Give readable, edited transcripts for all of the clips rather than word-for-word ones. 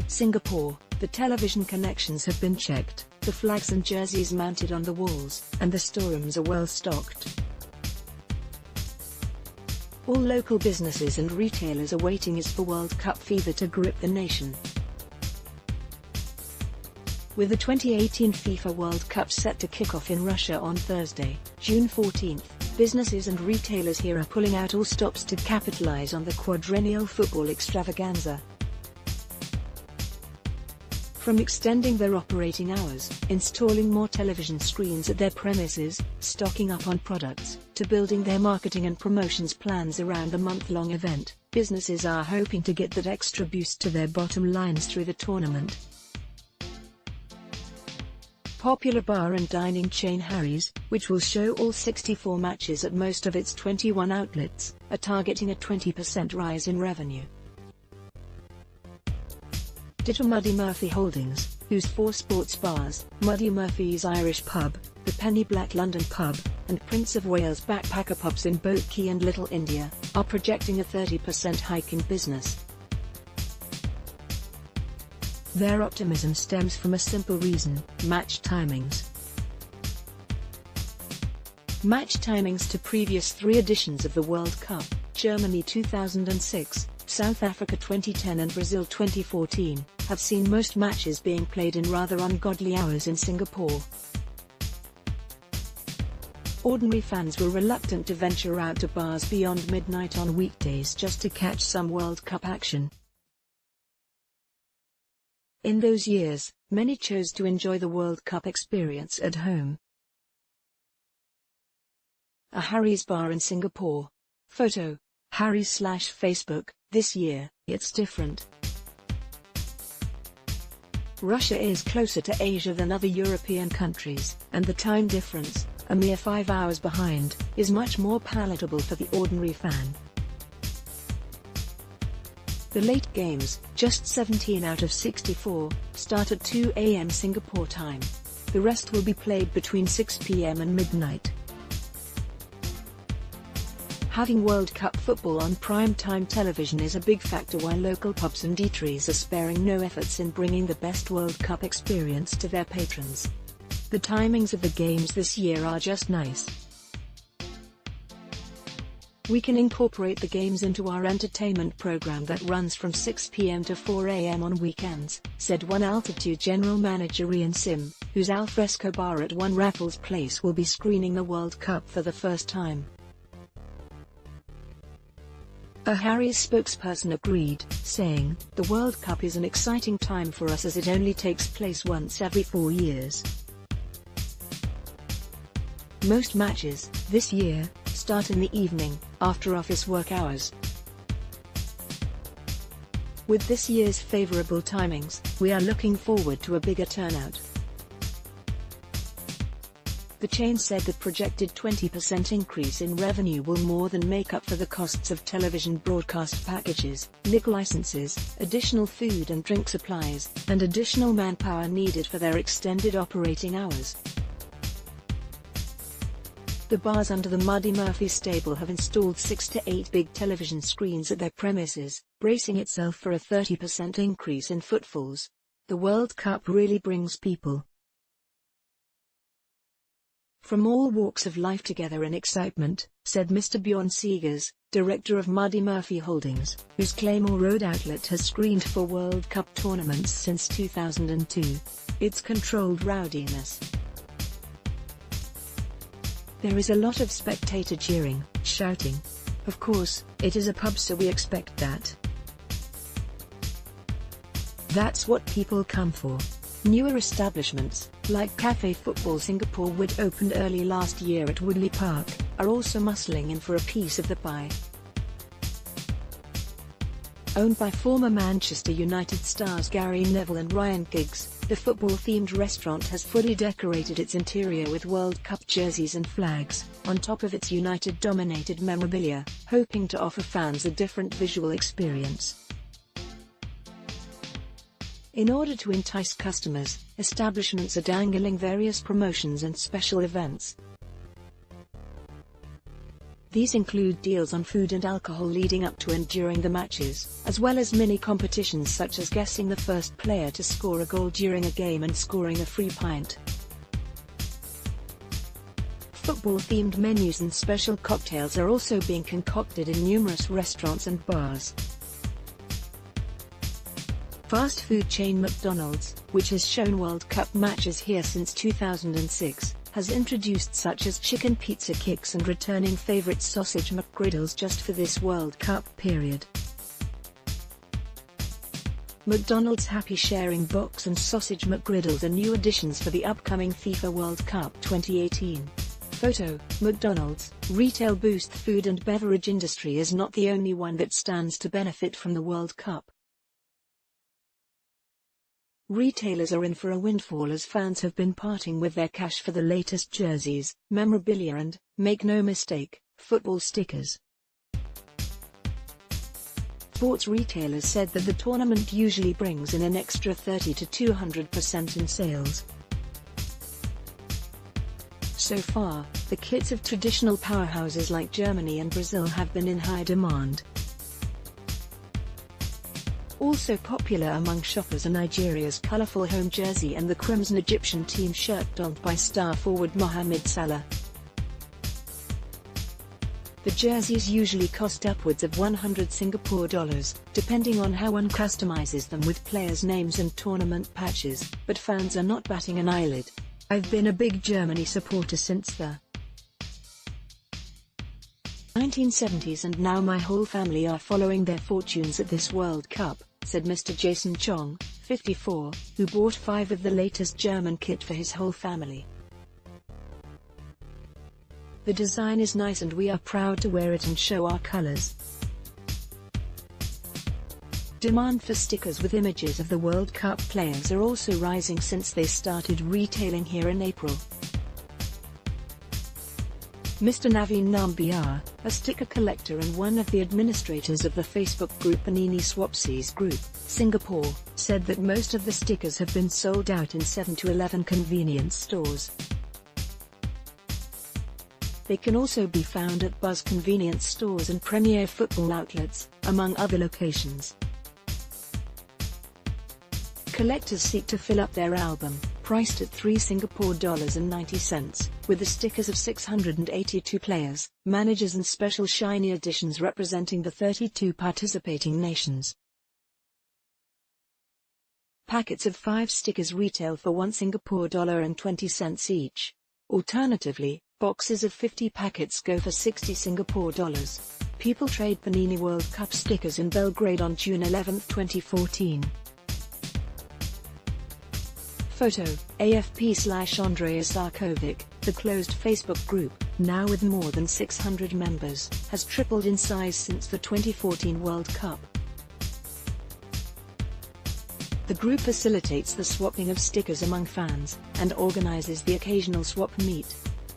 Singapore, the television connections have been checked, the flags and jerseys mounted on the walls, and the storerooms are well stocked. All local businesses and retailers are waiting for World Cup fever to grip the nation. With the 2018 FIFA World Cup set to kick off in Russia on Thursday, June 14, businesses and retailers here are pulling out all stops to capitalize on the quadrennial football extravaganza. From extending their operating hours, installing more television screens at their premises, stocking up on products, to building their marketing and promotions plans around the month-long event, businesses are hoping to get that extra boost to their bottom lines through the tournament. Popular bar and dining chain Harry's, which will show all 64 matches at most of its 21 outlets, are targeting a 20% rise in revenue. Ditto Muddy Murphy Holdings, whose 4 sports bars, Muddy Murphy's Irish Pub, the Penny Black London Pub, and Prince of Wales Backpacker Pubs in Boat Quay and Little India, are projecting a 30% hike in business. Their optimism stems from a simple reason: match timings. Match timings to previous 3 editions of the World Cup, Germany 2006, South Africa 2010 and Brazil 2014, have seen most matches being played in rather ungodly hours in Singapore. Ordinary fans were reluctant to venture out to bars beyond midnight on weekdays just to catch some World Cup action. In those years, many chose to enjoy the World Cup experience at home. A Harry's bar in Singapore. Photo: Harry's/Facebook. This year, it's different. Russia is closer to Asia than other European countries, and the time difference, a mere 5 hours behind, is much more palatable for the ordinary fan. The late games, just 17 out of 64, start at 2 a.m. Singapore time. The rest will be played between 6 p.m. and midnight. Having World Cup football on prime-time television is a big factor why local pubs and eateries are sparing no efforts in bringing the best World Cup experience to their patrons. The timings of the games this year are just nice. We can incorporate the games into our entertainment program that runs from 6 p.m. to 4 a.m. on weekends, said One Altitude General Manager Ian Sim, whose Alfresco bar at One Raffles Place will be screening the World Cup for the first time. A Harry's spokesperson agreed, saying, "The World Cup is an exciting time for us as it only takes place once every 4 years. Most matches, this year, start in the evening, after office work hours. With this year's favorable timings, we are looking forward to a bigger turnout." The chain said the projected 20% increase in revenue will more than make up for the costs of television broadcast packages, liquor licenses, additional food and drink supplies, and additional manpower needed for their extended operating hours. The bars under the Muddy Murphy stable have installed 6 to 8 big television screens at their premises, bracing itself for a 30% increase in footfalls. The World Cup really brings people from all walks of life together in excitement, said Mr. Bjorn Seegers, director of Muddy Murphy Holdings, whose Claymore Road outlet has screened for World Cup tournaments since 2002. It's controlled rowdiness. There is a lot of spectator cheering, shouting. Of course, it is a pub so we expect that. That's what people come for. Newer establishments, like Cafe Football Singapore which opened early last year at Woodley Park, are also muscling in for a piece of the pie. Owned by former Manchester United stars Gary Neville and Ryan Giggs, the football-themed restaurant has fully decorated its interior with World Cup jerseys and flags, on top of its United-dominated memorabilia, hoping to offer fans a different visual experience. In order to entice customers, establishments are dangling various promotions and special events. These include deals on food and alcohol leading up to and during the matches, as well as mini competitions such as guessing the first player to score a goal during a game and scoring a free pint. Football-themed menus and special cocktails are also being concocted in numerous restaurants and bars. Fast food chain McDonald's, which has shown World Cup matches here since 2006, has introduced such as chicken pizza kicks and returning favorite sausage McGriddles just for this World Cup period. McDonald's Happy Sharing Box and Sausage McGriddles are new additions for the upcoming FIFA World Cup 2018. Photo: McDonald's. Retail boost. Food and beverage industry is not the only one that stands to benefit from the World Cup. Retailers are in for a windfall as fans have been parting with their cash for the latest jerseys, memorabilia and, make no mistake, football stickers. Sports retailers said that the tournament usually brings in an extra 30 to 200% in sales. So far, the kits of traditional powerhouses like Germany and Brazil have been in high demand. Also popular among shoppers are Nigeria's colourful home jersey and the Crimson Egyptian team shirt donned by star forward Mohamed Salah. The jerseys usually cost upwards of 100 Singapore dollars, depending on how one customizes them with players' names and tournament patches, but fans are not batting an eyelid. "I've been a big Germany supporter since the 1970s and now my whole family are following their fortunes at this World Cup," said Mr. Jason Chong, 54, who bought 5 of the latest German kit for his whole family. "The design is nice and we are proud to wear it and show our colors." Demand for stickers with images of the World Cup players are also rising since they started retailing here in April. Mr. Naveen Nambiar, a sticker collector and one of the administrators of the Facebook group Panini Swapsies Group, Singapore, said that most of the stickers have been sold out in 7 to 11 convenience stores. They can also be found at Buzz convenience stores and Premier Football outlets, among other locations. Collectors seek to fill up their album, priced at $3 Singapore dollars and 90 cents, with the stickers of 682 players, managers and special shiny editions representing the 32 participating nations. Packets of 5 stickers retail for $1 Singapore dollar and 20 cents each. Alternatively, boxes of 50 packets go for 60 Singapore dollars. People trade Panini World Cup stickers in Belgrade on June 11, 2014. Photo: AFP/Andreas Sarkovic. The closed Facebook group, now with more than 600 members, has tripled in size since the 2014 World Cup. The group facilitates the swapping of stickers among fans, and organizes the occasional swap meet.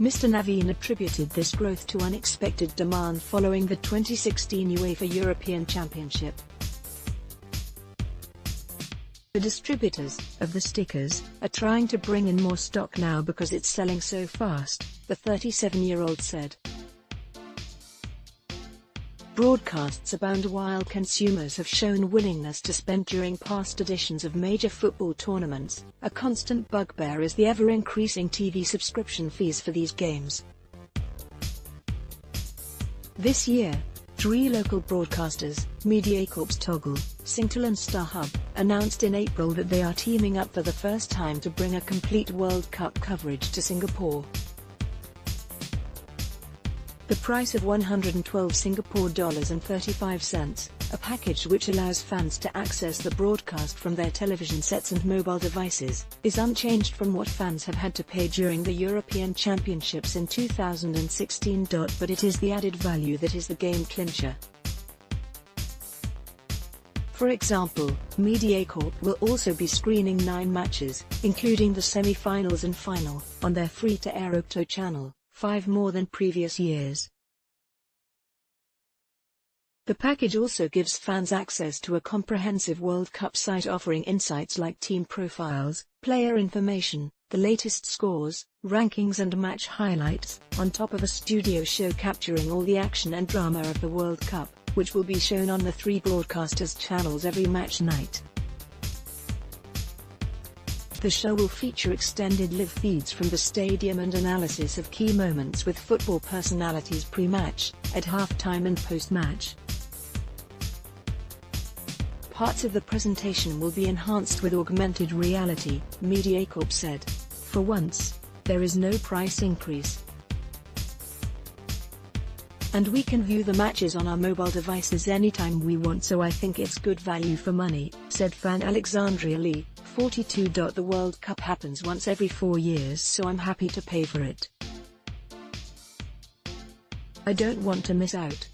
Mr. Naveen attributed this growth to unexpected demand following the 2016 UEFA European Championship. The distributors of the stickers are trying to bring in more stock now because it's selling so fast, the 37-year-old said. Broadcasts abound while consumers have shown willingness to spend during past editions of major football tournaments. A constant bugbear is the ever-increasing TV subscription fees for these games. This year, 3 local broadcasters, MediaCorp's Toggle, Singtel and StarHub, announced in April that they are teaming up for the first time to bring a complete World Cup coverage to Singapore. The price of 112 Singapore dollars and 35 cents, a package which allows fans to access the broadcast from their television sets and mobile devices, is unchanged from what fans have had to pay during the European Championships in 2016. But it is the added value that is the game clincher. For example, MediaCorp will also be screening 9 matches, including the semi-finals and final, on their free-to-air Okto channel, 5 more than previous years. The package also gives fans access to a comprehensive World Cup site offering insights like team profiles, player information, the latest scores, rankings and match highlights, on top of a studio show capturing all the action and drama of the World Cup, which will be shown on the 3 broadcasters' channels every match night. The show will feature extended live feeds from the stadium and analysis of key moments with football personalities pre-match, at halftime and post-match. Parts of the presentation will be enhanced with augmented reality, MediaCorp said. For once, there is no price increase. And we can view the matches on our mobile devices anytime we want, so I think it's good value for money, said fan Alexandria Lee, 42. The World Cup happens once every 4 years, so I'm happy to pay for it. I don't want to miss out.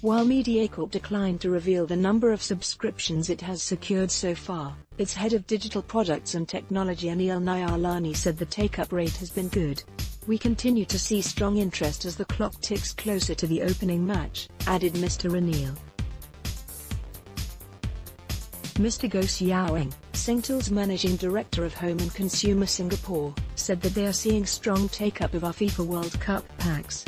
While MediaCorp declined to reveal the number of subscriptions it has secured so far, its head of digital products and technology Anil Nyalani said the take-up rate has been good. We continue to see strong interest as the clock ticks closer to the opening match, added Mr. Anil. Mr. Goh Xiaoing, Singtel's managing director of Home and Consumer Singapore, said that they are seeing strong take-up of our FIFA World Cup packs.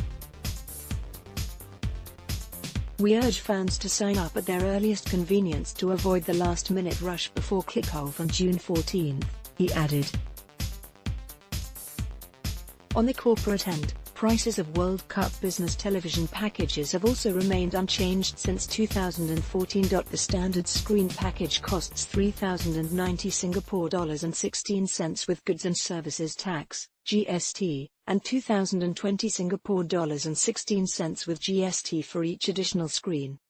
We urge fans to sign up at their earliest convenience to avoid the last-minute rush before kickoff on June 14, he added. On the corporate end, prices of World Cup business television packages have also remained unchanged since 2014. The standard screen package costs 3,090 Singapore dollars and 16 cents with goods and services tax, GST, and 2,020 Singapore dollars and 16 cents with GST for each additional screen.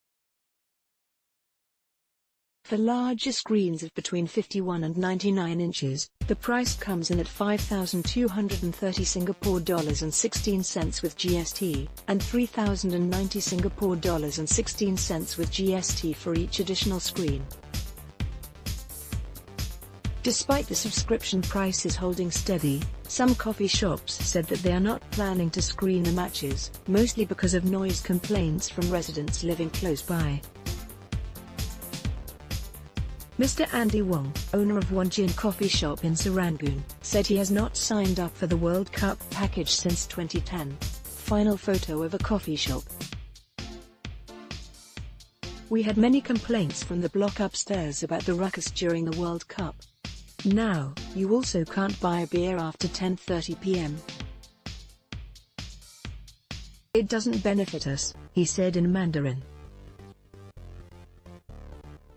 For larger screens of between 51 and 99 inches, the price comes in at 5,230 Singapore dollars and 16 cents with GST, and 3,090 Singapore dollars and 16 cents with GST for each additional screen. Despite the subscription prices holding steady, some coffee shops said that they are not planning to screen the matches, mostly because of noise complaints from residents living close by. Mr. Andy Wong, owner of One Gin coffee shop in Serangoon, said he has not signed up for the World Cup package since 2010. Final photo of a coffee shop. We had many complaints from the block upstairs about the ruckus during the World Cup. Now, you also can't buy a beer after 10:30 p.m. It doesn't benefit us, he said in Mandarin.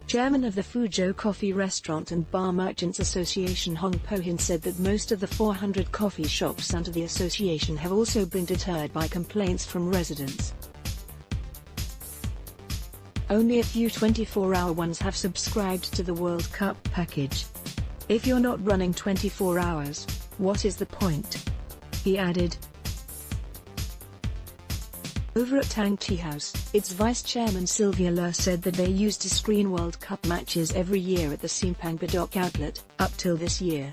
Chairman of the Fuzhou Coffee Restaurant and Bar Merchants Association Hong Po-hin said that most of the 400 coffee shops under the association have also been deterred by complaints from residents. Only a few 24-hour ones have subscribed to the World Cup package. If you're not running 24 hours, what is the point? He added. Over at Tang Tea House, its vice chairman Sylvia Ler said that they used to screen World Cup matches every year at the Simpang Bedok outlet, up till this year.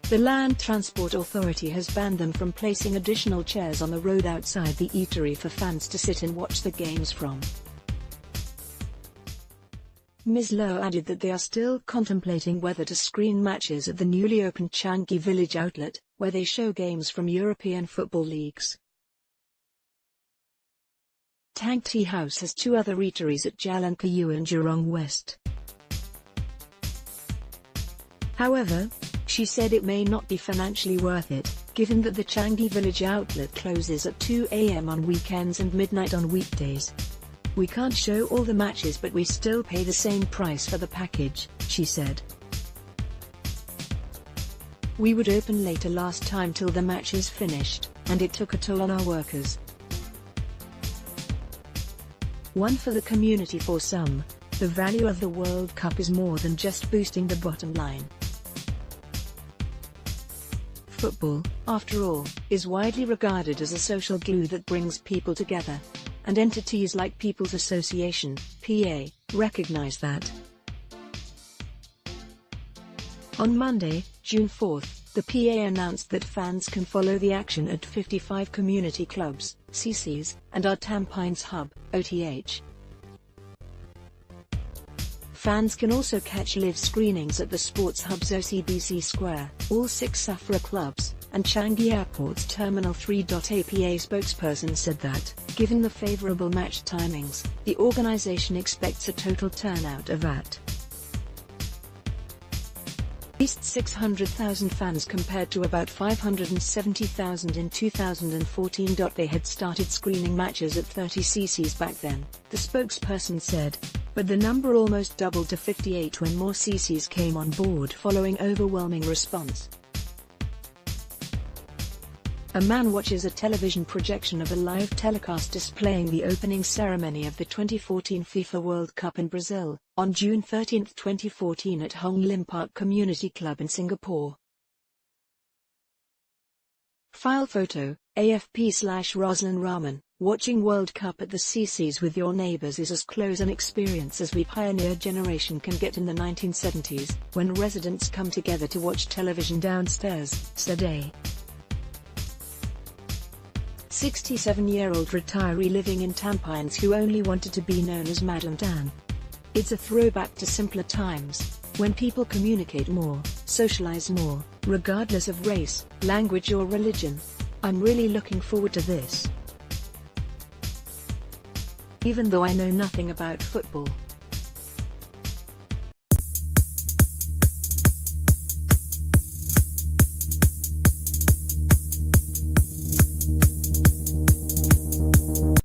The Land Transport Authority has banned them from placing additional chairs on the road outside the eatery for fans to sit and watch the games from. Ms. Lowe added that they are still contemplating whether to screen matches at the newly opened Changi Village outlet, where they show games from European football leagues. Tang Tea House has 2 other eateries at Jalan Kayu and Jurong West. However, she said it may not be financially worth it, given that the Changi Village outlet closes at 2 a.m. on weekends and midnight on weekdays. We can't show all the matches, but we still pay the same price for the package, she said. We would open later last time till the match is finished, and it took a toll on our workers. One for the community. For some, the value of the World Cup is more than just boosting the bottom line. Football, after all, is widely regarded as a social glue that brings people together. And entities like People's Association, PA, recognize that. On Monday, June 4, the PA announced that fans can follow the action at 55 community clubs, CCs, and our Tampines Hub, OTH. Fans can also catch live screenings at the Sports Hub's OCBC Square, all 6 Safra clubs, and Changi Airport's Terminal 3. APA spokesperson said that, given the favourable match timings, the organisation expects a total turnout of at least 600,000 fans compared to about 570,000 in 2014. They had started screening matches at 30 CCs back then, the spokesperson said, but the number almost doubled to 58 when more CCs came on board following overwhelming response. A man watches a television projection of a live telecast displaying the opening ceremony of the 2014 FIFA World Cup in Brazil, on June 13, 2014 at Hong Lim Park Community Club in Singapore. File photo, AFP/Roslan Rahman. Watching World Cup at the CCs with your neighbors is as close an experience as we pioneer generation can get in the 1970s, when residents come together to watch television downstairs, said a 67-year-old retiree living in Tampines who only wanted to be known as Madam Dan. It's a throwback to simpler times, when people communicate more, socialize more, regardless of race, language or religion. I'm really looking forward to this. Even though I know nothing about football.